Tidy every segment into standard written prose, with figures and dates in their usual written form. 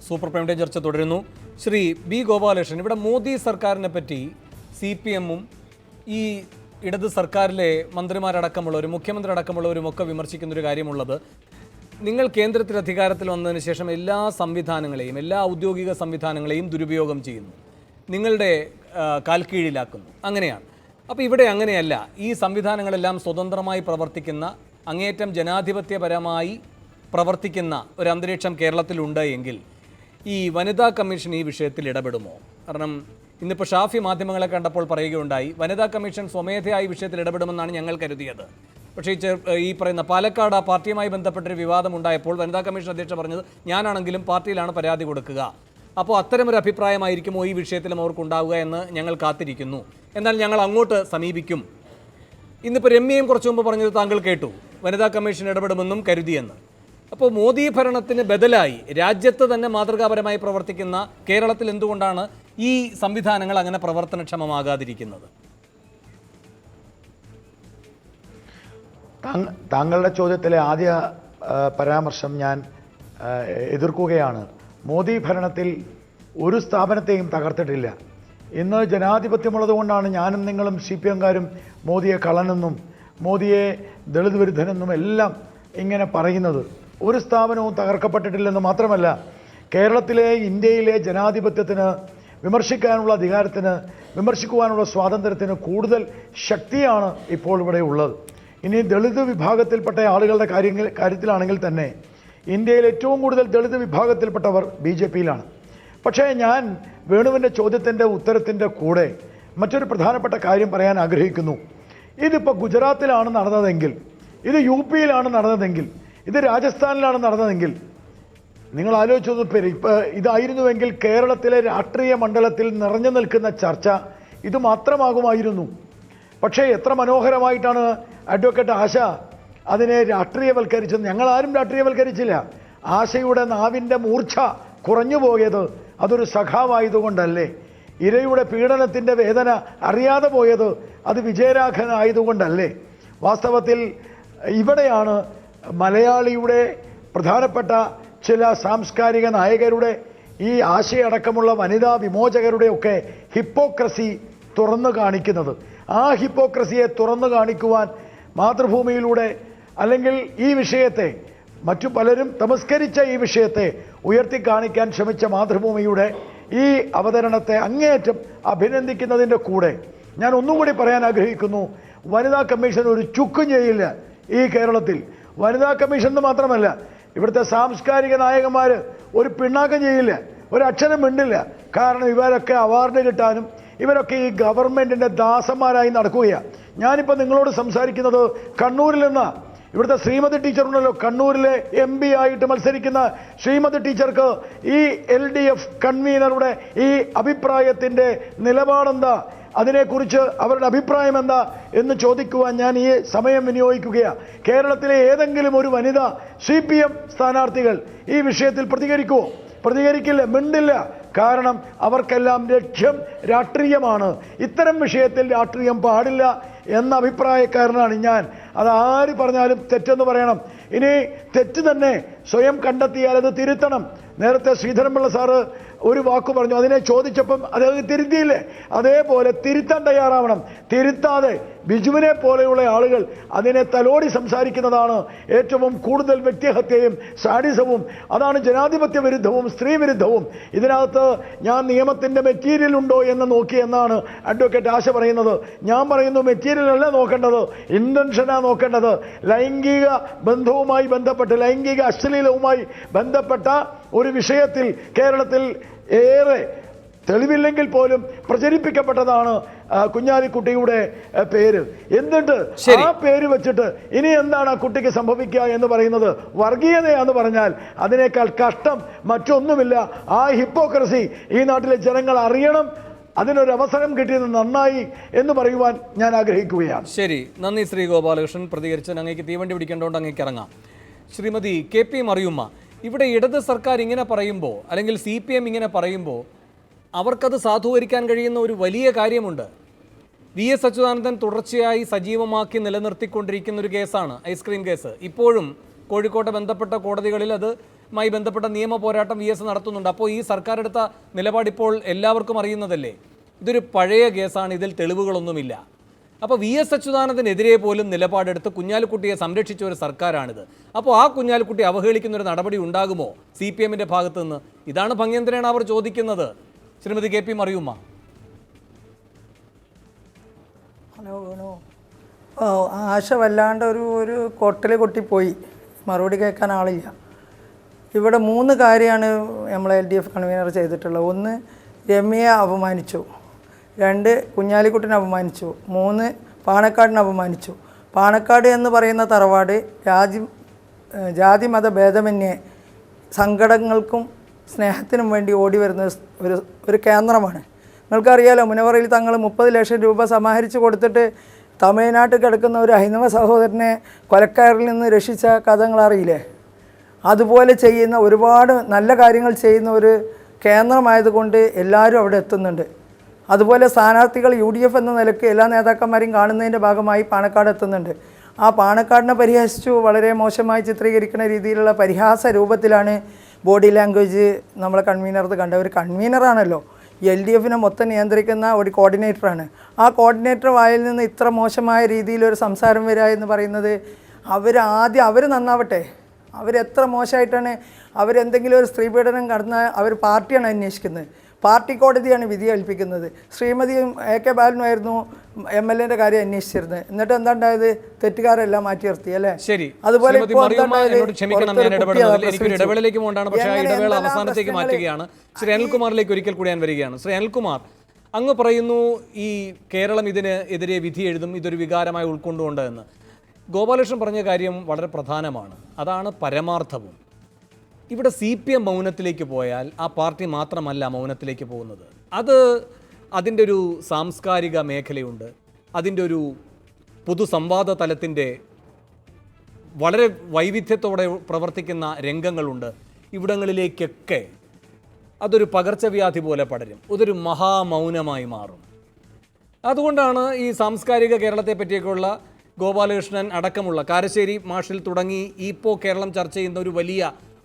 Super prime ചർച്ച തുടരുന്നു. Shri B Gopalakrishnan, ഇവിടെ മോദി സർക്കാരിനെ പറ്റി CPM-ഉം ഈ ഇടത് സർക്കാരിലെ മന്ത്രിമാരടക്കമുള്ളവരും മുഖ്യമന്ത്രി അടക്കമുള്ളവരും ഒക്കെ വിമർശിക്കുന്നൊരു കാര്യമുള്ളത്, നിങ്ങൾ കേന്ദ്രത്തിൽ അധികാരത്തിൽ വന്നതിന് ശേഷം എല്ലാ സംവിധാനങ്ങളെയും എല്ലാ ഔദ്യോഗിക സംവിധാനങ്ങളെയും ദുരുപയോഗം ചെയ്യുന്നു, നിങ്ങളുടെ കാൽക്കീഴിലാക്കുന്നു, അങ്ങനെയാണ്. അപ്പോൾ ഇവിടെ അങ്ങനെയല്ല. ഈ സംവിധാനങ്ങളെല്ലാം സ്വതന്ത്രമായി പ്രവർത്തിക്കുന്ന, അങ്ങേയറ്റം ജനാധിപത്യപരമായി പ്രവർത്തിക്കുന്ന ഒരു അന്തരീക്ഷം കേരളത്തിലുണ്ട് എങ്കിൽ ഈ വനിതാ കമ്മീഷൻ ഈ വിഷയത്തിൽ ഇടപെടുമോ? കാരണം ഇന്നിപ്പോൾ ഷാഫി മാധ്യമങ്ങളെ കണ്ടപ്പോൾ പറയുകയുണ്ടായി, വനിതാ കമ്മീഷൻ സ്വമേധയാ ഈ വിഷയത്തിൽ ഇടപെടുമെന്നാണ് ഞങ്ങൾ കരുതിയത്. പക്ഷേ ഈ പറയുന്ന പാലക്കാട് ആ പാർട്ടിയുമായി ബന്ധപ്പെട്ടൊരു വിവാദമുണ്ടായപ്പോൾ വനിതാ കമ്മീഷൻ അധ്യക്ഷ പറഞ്ഞത് ഞാനാണെങ്കിലും പാർട്ടിയിലാണ് പരാതി കൊടുക്കുക. അപ്പോൾ അത്തരമൊരു അഭിപ്രായമായിരിക്കുമോ ഈ വിഷയത്തിലും അവർക്കുണ്ടാവുക എന്ന് ഞങ്ങൾ കാത്തിരിക്കുന്നു. എന്നാൽ ഞങ്ങൾ അങ്ങോട്ട് സമീപിക്കും. ഇന്നിപ്പോൾ രമ്യയും കുറച്ചു മുമ്പ് പറഞ്ഞത് താങ്കൾ കേട്ടു, വനിതാ കമ്മീഷൻ ഇടപെടുമെന്നും കരുതിയെന്ന്. അപ്പോൾ മോദി ഭരണത്തിന് ബദലായി രാജ്യത്ത് തന്നെ മാതൃകാപരമായി പ്രവർത്തിക്കുന്ന കേരളത്തിൽ എന്തുകൊണ്ടാണ് ഈ സംവിധാനങ്ങൾ അങ്ങനെ പ്രവർത്തനക്ഷമമാകാതിരിക്കുന്നത്? താങ്കളുടെ ചോദ്യത്തിലെ ആദ്യ പരാമർശം ഞാൻ എതിർക്കുകയാണ്. മോദി ഭരണത്തിൽ ഒരു സ്ഥാപനത്തെയും തകർത്തിട്ടില്ല. ഇന്ന് ജനാധിപത്യമുള്ളതുകൊണ്ടാണ് ഞാനും നിങ്ങളും CPM-കാരും മോദിയെ കള്ളനെന്നും മോദിയെ ദളിത് വിരുദ്ധനെന്നും എല്ലാം ഇങ്ങനെ പറയുന്നത്. ഒരു സ്ഥാപനവും തകർക്കപ്പെട്ടിട്ടില്ലെന്ന് മാത്രമല്ല, കേരളത്തിലെ ഇന്ത്യയിലെ ജനാധിപത്യത്തിന്, വിമർശിക്കാനുള്ള അധികാരത്തിന്, വിമർശിക്കുവാനുള്ള സ്വാതന്ത്ര്യത്തിന് കൂടുതൽ ശക്തിയാണ് ഇപ്പോൾ ഇവിടെ ഉള്ളത്. ഇനി ദളിത് വിഭാഗത്തിൽപ്പെട്ട ആളുകളുടെ കാര്യത്തിലാണെങ്കിൽ തന്നെ ഇന്ത്യയിൽ ഏറ്റവും കൂടുതൽ ദളിത് വിഭാഗത്തിൽപ്പെട്ടവർ BJP-യിലാണ്. പക്ഷേ ഞാൻ വേണുവിൻ്റെ ചോദ്യത്തിൻ്റെ ഉത്തരത്തിൻ്റെ കൂടെ മറ്റൊരു പ്രധാനപ്പെട്ട കാര്യം പറയാൻ ആഗ്രഹിക്കുന്നു. ഇതിപ്പോൾ ഗുജറാത്തിലാണ് നടന്നതെങ്കിൽ, ഇത് UP-യിലാണ് നടന്നതെങ്കിൽ, ഇത് രാജസ്ഥാനിലാണ് നടന്നതെങ്കിൽ നിങ്ങൾ ആലോചിച്ചത് ഇപ്പോൾ ഇതായിരുന്നുവെങ്കിൽ കേരളത്തിലെ രാഷ്ട്രീയ മണ്ഡലത്തിൽ നിറഞ്ഞു നിൽക്കുന്ന ചർച്ച ഇത് മാത്രമാകുമായിരുന്നു. പക്ഷേ എത്ര മനോഹരമായിട്ടാണ് അഡ്വക്കേറ്റ് ആശ അതിനെ രാഷ്ട്രീയവൽക്കരിച്ചത്. ഞങ്ങളാരും രാഷ്ട്രീയവൽക്കരിച്ചില്ല. ആശയുടെ നാവിൻ്റെ മൂർച്ച കുറഞ്ഞു പോയത് അതൊരു സഖാവായതുകൊണ്ടല്ലേ? ഇരയുടെ പീഡനത്തിൻ്റെ വേദന അറിയാതെ പോയത് അത് വിജയരാഘവനായതുകൊണ്ടല്ലേ? വാസ്തവത്തിൽ ഇവിടെയാണ് മലയാളിയുടെ പ്രധാനപ്പെട്ട ചില സാംസ്കാരിക നായകരുടെ, ഈ ആശയടക്കമുള്ള വനിതാ വിമോചകരുടെയൊക്കെ ഹിപ്പോക്രസി തുറന്നു കാണിക്കുന്നത്. ആ ഹിപ്പോക്രസിയെ തുറന്നു കാണിക്കുവാൻ മാതൃഭൂമിയിലൂടെ, അല്ലെങ്കിൽ ഈ വിഷയത്തെ മറ്റു പലരും തമസ്കരിച്ച ഈ വിഷയത്തെ ഉയർത്തി കാണിക്കാൻ ശ്രമിച്ച മാതൃഭൂമിയുടെ ഈ അവതരണത്തെ അങ്ങേയറ്റം അഭിനന്ദിക്കുന്നതിൻ്റെ കൂടെ ഞാൻ ഒന്നും കൂടി പറയാൻ ആഗ്രഹിക്കുന്നു. വനിതാ കമ്മീഷൻ ഒരു ചുക്കും ചെയ്യില്ല ഈ കേരളത്തിൽ. വനിതാ കമ്മീഷൻ എന്ന് മാത്രമല്ല, ഇവിടുത്തെ സാംസ്കാരിക നായകന്മാർ ഒരു പിണ്ണാക്കം ചെയ്യില്ല, ഒരക്ഷരം മിണ്ടില്ല. കാരണം ഇവരൊക്കെ അവാർഡ് കിട്ടാനും ഇവരൊക്കെ ഈ ഗവൺമെൻറ്റിൻ്റെ ദാസന്മാരായി നടക്കുകയാണ്. ഞാനിപ്പോൾ നിങ്ങളോട് സംസാരിക്കുന്നത് കണ്ണൂരിൽ നിന്ന്. ഇവിടുത്തെ ശ്രീമതി ടീച്ചറുണ്ടല്ലോ, കണ്ണൂരിലെ MP ആയിട്ട് മത്സരിക്കുന്ന ശ്രീമതി ടീച്ചർക്ക് ഈ LDF കൺവീനറുടെ ഈ അഭിപ്രായത്തിൻ്റെ നിലപാടെന്താ, അതിനെക്കുറിച്ച് അവരുടെ അഭിപ്രായം എന്താ എന്ന് ചോദിക്കുവാൻ ഞാൻ ഈ സമയം വിനിയോഗിക്കുകയാണ്. കേരളത്തിലെ ഏതെങ്കിലും ഒരു വനിത CPM സ്ഥാനാർത്ഥികൾ ഈ വിഷയത്തിൽ പ്രതികരിക്കുമോ? പ്രതികരിക്കില്ല, മിണ്ടില്ല. കാരണം അവർക്കെല്ലാം ലക്ഷ്യം രാഷ്ട്രീയമാണ്. ഇത്തരം വിഷയത്തിൽ രാഷ്ട്രീയം പാടില്ല എന്ന അഭിപ്രായക്കാരനാണ് ഞാൻ. അത് ആര് പറഞ്ഞാലും തെറ്റെന്ന് പറയണം. ഇനി തെറ്റ് തന്നെ സ്വയം കണ്ടെത്തിയാൽ അത് തിരുത്തണം. നേരത്തെ ശ്രീധരൻപിള്ള സാറ് ഒരു വാക്ക് പറഞ്ഞു, അതിനെ ചോദിച്ചപ്പം അദ്ദേഹം തിരുത്തിയില്ലേ? അതേപോലെ തിരുത്താൻ തയ്യാറാവണം. തിരുത്താതെ ബിജുവിനെ പോലെയുള്ള ആളുകൾ അതിനെ തലോടി സംസാരിക്കുന്നതാണ് ഏറ്റവും കൂടുതൽ വ്യക്തിഹത്യയും സാഡിസവും. അതാണ് ജനാധിപത്യ വിരുദ്ധവും സ്ത്രീ വിരുദ്ധവും. ഇതിനകത്ത് ഞാൻ നിയമത്തിൻ്റെ മെറ്റീരിയൽ ഉണ്ടോ എന്ന് നോക്കി എന്നാണ് അഡ്വക്കേറ്റ് ആശ പറയുന്നത്. ഞാൻ പറയുന്നു, മെറ്റീരിയൽ അല്ല നോക്കേണ്ടത്, ഇൻറ്റൻഷനാണ് നോക്കേണ്ടത്. ലൈംഗിക ബന്ധവുമായി ബന്ധപ്പെട്ട്, ലൈംഗിക അശ്ലീലവുമായി ബന്ധപ്പെട്ട ഒരു വിഷയത്തിൽ കേരളത്തിൽ ഏറെ തെളിവില്ലെങ്കിൽ പോലും പ്രചരിപ്പിക്കപ്പെട്ടതാണ് കുഞ്ഞാലിക്കുട്ടിയുടെ പേര്. എന്നിട്ട് ആ പേര് വെച്ചിട്ട് ഇനി എന്താണ് ആ കുട്ടിക്ക് സംഭവിക്കുക എന്ന് പറയുന്നത് വർഗീയതയാന്ന് പറഞ്ഞാൽ അതിനേക്കാൾ കഷ്ടം മറ്റൊന്നുമില്ല. ആ ഹിപ്പോക്രസി ഈ നാട്ടിലെ ജനങ്ങൾ അറിയണം. അതിനൊരവസരം കിട്ടിയത് നന്നായി എന്ന് പറയുവാൻ ഞാൻ ആഗ്രഹിക്കുകയാണ്. ശരി, നന്ദി ശ്രീ ഗോപാലകൃഷ്ണൻ. പ്രതികരിച്ച് അങ്ങേക്ക് തീവണ്ടി പിടിക്കേണ്ടതുകൊണ്ട് അങ്ങേക്ക് ഇറങ്ങാം. ശ്രീമതി KP മറിയുമ്മ, ഇവിടെ ഇടത് സർക്കാർ ഇങ്ങനെ പറയുമ്പോൾ, അല്ലെങ്കിൽ CPM ഇങ്ങനെ പറയുമ്പോൾ അവർക്കത് സാധൂകരിക്കാൻ കഴിയുന്ന ഒരു വലിയ കാര്യമുണ്ട്. VS അച്യുതാനന്ദൻ തുടർച്ചയായി സജീവമാക്കി നിലനിർത്തിക്കൊണ്ടിരിക്കുന്ന ഒരു കേസാണ് ഐസ്ക്രീം കേസ്. ഇപ്പോഴും കോഴിക്കോട്ടെ ബന്ധപ്പെട്ട കോടതികളിൽ അതുമായി ബന്ധപ്പെട്ട നിയമ പോരാട്ടം VS നടത്തുന്നുണ്ട്. അപ്പോൾ ഈ സർക്കാർ എടുത്ത നിലപാട് ഇപ്പോൾ എല്ലാവർക്കും അറിയുന്നതല്ലേ. ഇതൊരു പഴയ കേസാണ്, ഇതിൽ തെളിവുകളൊന്നുമില്ല. അപ്പോൾ VS അച്യുതാനന്ദനെതിരെ പോലും നിലപാടെടുത്ത് കുഞ്ഞാലിക്കുട്ടിയെ സംരക്ഷിച്ച ഒരു സർക്കാരാണിത്. അപ്പോൾ ആ കുഞ്ഞാലിക്കുട്ടി അവഹേളിക്കുന്ന ഒരു നടപടി ഉണ്ടാകുമോ CPM-ന്റെ ഭാഗത്തു നിന്ന്? ഇതാണ് ഭംഗ്യന്തരേണ അവർ ചോദിക്കുന്നത്. ശ്രീമതി KP മറിയുമ്മ. ഹലോ വേണു, ആശ വല്ലാണ്ട് ഒരു കൊട്ടൽ കൊട്ടിപ്പോയി, മറുപടി കേൾക്കാൻ ആളില്ല. ഇവിടെ 3 കാര്യമാണ് നമ്മൾ LDF കൺവീനർ ചെയ്തിട്ടുള്ളത്. 1, രമ്യയെ അപമാനിച്ചു. 2, കുഞ്ഞാലിക്കുട്ടിനെ അപമാനിച്ചു. 3, പാണക്കാടിനെ അപമാനിച്ചു. പാണക്കാട് എന്ന് പറയുന്ന തറവാട് ജാതി മത ഭേദമന്യേ സങ്കടങ്ങൾക്കും സ്നേഹത്തിനും വേണ്ടി ഓടി വരുന്ന ഒരു കേന്ദ്രമാണ്. നിങ്ങൾക്കറിയാലോ, മുനവറയിൽ തങ്ങൾ 30 ലക്ഷം രൂപ സമാഹരിച്ച് കൊടുത്തിട്ട് തമിഴ്നാട്ടിൽ കിടക്കുന്ന ഒരു ഹൈന്ദവ സഹോദരനെ കൊലക്കാരിൽ നിന്ന് രക്ഷിച്ച കഥ നിങ്ങളറിയില്ലേ? അതുപോലെ ചെയ്യുന്ന ഒരുപാട് നല്ല കാര്യങ്ങൾ ചെയ്യുന്ന ഒരു കേന്ദ്രമായതുകൊണ്ട് എല്ലാവരും അവിടെ എത്തുന്നുണ്ട്. അതുപോലെ സ്ഥാനാർത്ഥികൾ UDF എന്ന നിലയ്ക്ക് എല്ലാ നേതാക്കന്മാരെയും കാണുന്നതിൻ്റെ ഭാഗമായി പാണക്കാട് എത്തുന്നുണ്ട്. ആ പാണക്കാടിനെ പരിഹസിച്ചു വളരെ മോശമായി ചിത്രീകരിക്കുന്ന രീതിയിലുള്ള പരിഹാസ രൂപത്തിലാണ് ബോഡി ലാംഗ്വേജ് നമ്മളെ കൺവീനർക്ക് കണ്ട. ഒരു കൺവീനറാണല്ലോ, LDF-നെ മൊത്തം നിയന്ത്രിക്കുന്ന ഒരു കോർഡിനേറ്ററാണ്. ആ കോർഡിനേറ്റർ വായിൽ നിന്ന് ഇത്ര മോശമായ രീതിയിലൊരു സംസാരം വരിക എന്ന് പറയുന്നത്, അവർ നന്നാവട്ടെ. അവരെത്ര മോശമായിട്ടാണ്, അവരെന്തെങ്കിലും ഒരു സ്ത്രീപീഡനം കടന്നാൽ അവർ പാർട്ടിയാണ് അന്വേഷിക്കുന്നത്, പാർട്ടി കോടതിയാണ് വിധി കൽപ്പിക്കുന്നത്. ശ്രീമതിയും AK ബാലനുമായിരുന്നു MLA-ന്റെ കാര്യം അന്വേഷിച്ചിരുന്നത്. എന്നിട്ട് എന്താ ഉണ്ടായത്? തെറ്റുകാരെല്ലാം മാറ്റി നിർത്തി അല്ലേ? ശരി. അതുപോലെ എനിക്കൊരു ഇടവേളയിലേക്ക് പോകേണ്ടതാണ്, പക്ഷേ ആ ഇടവേള അവസാനത്തേക്ക് മാറ്റുകയാണ്. ശ്രീ അനിൽകുമാറിലേക്ക് ഒരിക്കൽ കൂടി ഞാൻ വരികയാണ്. ശ്രീ അനിൽകുമാർ, അങ്ങ് പറയുന്നു ഈ കേരളം ഇതിനെതിരെ വിധി എഴുതും, ഇതൊരു വികാരമായി ഉൾക്കൊണ്ടുകൊണ്ട് എന്ന്. ഗോപാലകൃഷ്ണൻ പറഞ്ഞ കാര്യം വളരെ പ്രധാനമാണ്, അതാണ് പരമാർത്ഥവും. ഇവിടെ CPM മൗനത്തിലേക്ക് പോയാൽ ആ പാർട്ടി മാത്രമല്ല മൗനത്തിലേക്ക് പോകുന്നത്. അതിൻ്റെ ഒരു സാംസ്കാരിക മേഖലയുണ്ട്, അതിൻ്റെ ഒരു പൊതുസംവാദ തലത്തിൻ്റെ വളരെ വൈവിധ്യത്തോടെ പ്രവർത്തിക്കുന്ന രംഗങ്ങളുണ്ട്. ഇവിടങ്ങളിലേക്കൊക്കെ അതൊരു പകർച്ചവ്യാധി പോലെ പടരും, അതൊരു മഹാമൗനമായി മാറും. അതുകൊണ്ടാണ് ഈ സാംസ്കാരിക കേരളത്തെ പറ്റിയൊക്കെയുള്ള ഗോപാലകൃഷ്ണൻ അടക്കമുള്ള കാരശ്ശേരി മാഷിൽ തുടങ്ങി ഇപ്പോൾ കേരളം ചർച്ച ചെയ്യുന്ന ഒരു വലിയ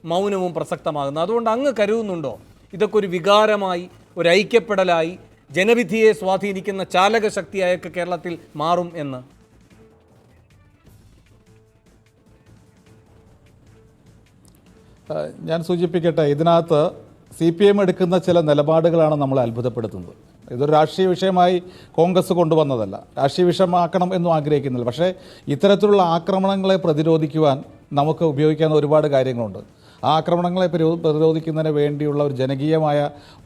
മൗനവും പ്രസക്തമാകുന്നത്. അതുകൊണ്ട് അങ്ങ് കരുതുന്നുണ്ടോ ഇതൊക്കെ ഒരു വികാരമായി, ഒരു ഐക്യപ്പെടലായി, ജനവിധിയെ സ്വാധീനിക്കുന്ന ചാലകശക്തിയായൊക്കെ കേരളത്തിൽ മാറും എന്ന്? ഞാൻ സൂചിപ്പിക്കട്ടെ, ഇതിനകത്ത് CPM എടുക്കുന്ന ചില നിലപാടുകളാണ് നമ്മളെ അത്ഭുതപ്പെടുത്തുന്നത്. ഇതൊരു രാഷ്ട്രീയ വിഷയമായി കോൺഗ്രസ് കൊണ്ടുവന്നതല്ല, രാഷ്ട്രീയ വിഷയമാക്കണം എന്നും ആഗ്രഹിക്കുന്നില്ല. പക്ഷേ ഇത്തരത്തിലുള്ള ആക്രമണങ്ങളെ പ്രതിരോധിക്കുവാൻ നമുക്ക് ഉപയോഗിക്കാവുന്ന ഒരുപാട് കാര്യങ്ങളുണ്ട്. ആ ആക്രമണങ്ങളെ പ്രതിരോധിക്കുന്നതിന് വേണ്ടിയുള്ള ഒരു ജനകീയമായ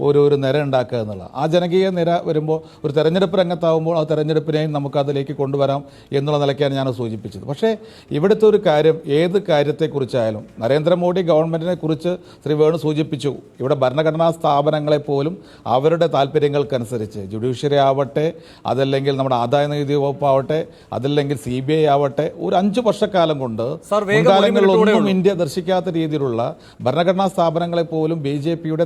ഒരു നിര ഉണ്ടാക്കുക എന്നുള്ള, ആ ജനകീയ നിര വരുമ്പോൾ ഒരു തെരഞ്ഞെടുപ്പ് രംഗത്താവുമ്പോൾ ആ തെരഞ്ഞെടുപ്പിനെയും നമുക്ക് അതിലേക്ക് കൊണ്ടുവരാം എന്നുള്ള നിലയ്ക്കാണ് ഞാൻ സൂചിപ്പിച്ചത്. പക്ഷേ ഇവിടുത്തെ ഒരു കാര്യം, ഏത് കാര്യത്തെക്കുറിച്ചായാലും നരേന്ദ്രമോദി ഗവൺമെൻറ്റിനെ കുറിച്ച് ശ്രീ വേണു സൂചിപ്പിച്ചു, ഇവിടെ ഭരണഘടനാ സ്ഥാപനങ്ങളെപ്പോലും അവരുടെ താല്പര്യങ്ങൾക്കനുസരിച്ച്, ജുഡീഷ്യറി ആവട്ടെ, അതല്ലെങ്കിൽ നമ്മുടെ ആദായ നികുതി വകുപ്പാവട്ടെ, അതല്ലെങ്കിൽ CBI ആവട്ടെ, ഒരു 5 വർഷക്കാലം കൊണ്ട് മുൻകാലങ്ങളിലൊന്നും ഇന്ത്യ ദർശിക്കാത്ത രീതിയിലുള്ള ഭരണഘടനാ സ്ഥാപനങ്ങളെ പോലും BJP-യുടെ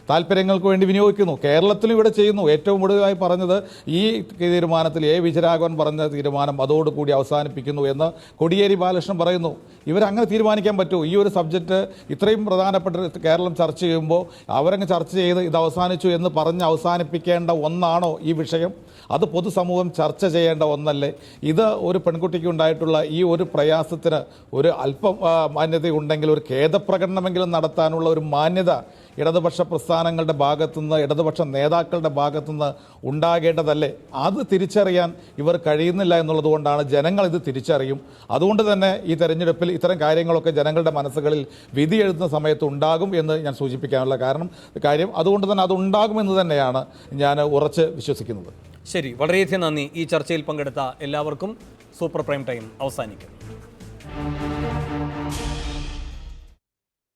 താല്പര്യങ്ങൾക്ക് വേണ്ടി വിനിയോഗിക്കുന്നു. കേരളത്തിലും ഇവിടെ ചെയ്യുന്നു. ഏറ്റവും ഒടുവിലായി പറഞ്ഞത് ഈ തീരുമാനത്തിൽ വിജയരാഘവൻ പറഞ്ഞ തീരുമാനം അതോടുകൂടി അവസാനിപ്പിക്കുന്നു എന്ന് കോടിയേരി ബാലകൃഷ്ണൻ പറയുന്നു. ഇവരങ്ങനെ തീരുമാനിക്കാൻ പറ്റുമോ? ഈ ഒരു സബ്ജക്റ്റ് ഇത്രയും പ്രധാനപ്പെട്ട കേരളം ചർച്ച ചെയ്യുമ്പോൾ അവരങ്ങ് ചർച്ച ചെയ്ത് ഇത് അവസാനിച്ചു എന്ന് പറഞ്ഞ് അവസാനിപ്പിക്കേണ്ട ഒന്നാണോ ഈ വിഷയം? അത് പൊതുസമൂഹം ചർച്ച ചെയ്യേണ്ട ഒന്നല്ലേ? ഇത് ഒരു പെൺകുട്ടിക്ക് ഉണ്ടായിട്ടുള്ള ഈ ഒരു പ്രയാസത്തിന് ഒരു അല്പം മാന്യതയുണ്ടെങ്കിൽ, ഒരു ഖേദപ്രകടനമെങ്കിലും നടത്താനുള്ള ഒരു മാന്യത ഇടതുപക്ഷ പ്രസ്ഥാനങ്ങളുടെ ഭാഗത്തുനിന്ന്, ഇടതുപക്ഷ നേതാക്കളുടെ ഭാഗത്തുനിന്ന് ഉണ്ടാകേണ്ടതല്ലേ? അത് തിരിച്ചറിയാൻ ഇവർ കഴിയുന്നില്ല എന്നുള്ളത് കൊണ്ടാണ്. ജനങ്ങൾ ഇത് തിരിച്ചറിയും. അതുകൊണ്ട് തന്നെ ഈ തെരഞ്ഞെടുപ്പിൽ ഇത്തരം കാര്യങ്ങളൊക്കെ ജനങ്ങളുടെ മനസ്സുകളിൽ വിധി എഴുതുന്ന സമയത്ത് ഉണ്ടാകും എന്ന് ഞാൻ സൂചിപ്പിക്കാനുള്ള കാര്യം അതുകൊണ്ട് തന്നെ അതുണ്ടാകുമെന്ന് തന്നെയാണ് ഞാൻ ഉറച്ച് വിശ്വസിക്കുന്നത്. ശരി, വളരെയധികം നന്ദി. ഈ ചർച്ചയിൽ പങ്കെടുത്ത എല്ലാവർക്കും സൂപ്പർ പ്രൈം ടൈം അവസാനിക്കും.